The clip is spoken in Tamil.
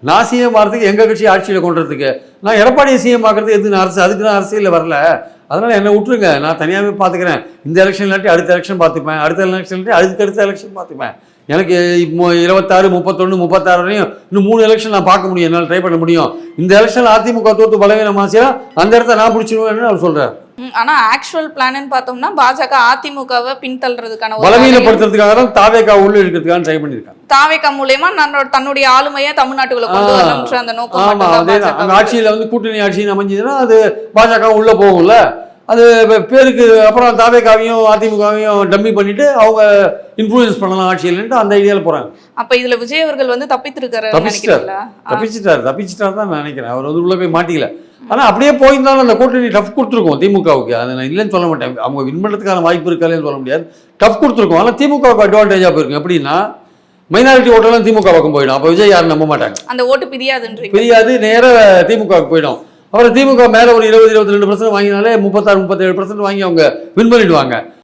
நான் சிஎம் ஆகிறதுக்கு எங்கள் கட்சி ஆட்சியில் கொண்டுறதுக்கு நான் எடப்பாடியை சிஎம் ஆகிறதுக்கு எது நான் அதுக்கு நான் அரசியலில் வரல. அதனால் என்னை விட்டுருங்க, நான் தனியாகவே பார்த்துக்கிறேன். இந்த எலெக்ஷன் இல்லாட்டி அடுத்த எலெக்ஷன் பார்த்துப்பேன், அடுத்த எலெக்ஷன் இல்லாட்டி அடுத்த எலெக்ஷன் பார்த்துப்பேன். எனக்கு 26, 31, 36 வரையும் இன்னும் 3 எலெக்ஷன் நான் பார்க்க முடியும், என்னால் ட்ரை பண்ண முடியும். இந்த எலெக்ஷன் அதிமுக தோற்று பலவீனமாச்சுன்னா அந்த இடத்த நான் பிடிச்சிருவேன்னு அவர் சொல்கிறார். ஆனா ஆக்சுவல் பிளான் பார்த்தோம்னா பாஜக அதிமுகவை பின்தள்ளுறதுக்கான பலவீனப்படுத்துறதுக்காக தான் தாவேகா உள்ள இருக்கிறதுக்காக ட்ரை பண்ணியிருக்காங்க. தாவேகா மூலமா தன்னுடைய ஆளுமையை தமிழ்நாட்டுக்குள்ள கொண்டு வரணும்ன்ற அந்த நோக்கம். ஆமா, அதேதான். அந்த ஆட்சியில வந்து கூட்டணி ஆட்சின்னு அமைஞ்சதுன்னா அது பாஜக உள்ள போகும்ல. அது பேருக்கு அப்புறம் தாவேகாவையும் அதிமுகவையும் டம்மி பண்ணிட்டு அவங்க இன்ஃப்ளூயன்ஸ் பண்ணலாம் ஆட்சியில்ன்ட்டு அந்த ஐடியாவில் போறாங்க. அப்ப இதுல விஜய் அவர்கள் வந்து தப்பிச்சிட்டார் தான் நான் நினைக்கிறேன். அவர் வந்து உள்ள போய் மாட்டிக்கல. ஆனா அப்படியே போயிருந்தாலும் அந்த கூட்டணி டஃப் கொடுத்துருக்கோம் திமுகவுக்கு. அதை நான் இல்லைன்னு சொல்ல மாட்டேன். அவங்க வின் பண்ணுறதுக்கான வாய்ப்பு இருக்காதுன்னு சொல்ல முடியாது. டஃப் கொடுத்துருக்கோம். ஆனால் திமுகவுக்கு அட்வான்டேஜாக போயிருக்கும். எப்படின்னா மைனாரிட்டி ஓட்டெல்லாம் திமுக பக்கம் போயிடும். அப்போ விஜய் யாரும் நம்ப மாட்டாங்க. அந்த ஓட்டு பிரியாது, நேராக திமுகவுக்கு போயிடும். அப்புறம் திமுக மேலே ஒரு 20-22% வாங்கினாலே 36-37% வாங்கி அவங்க வின் பண்ணிடுவாங்க.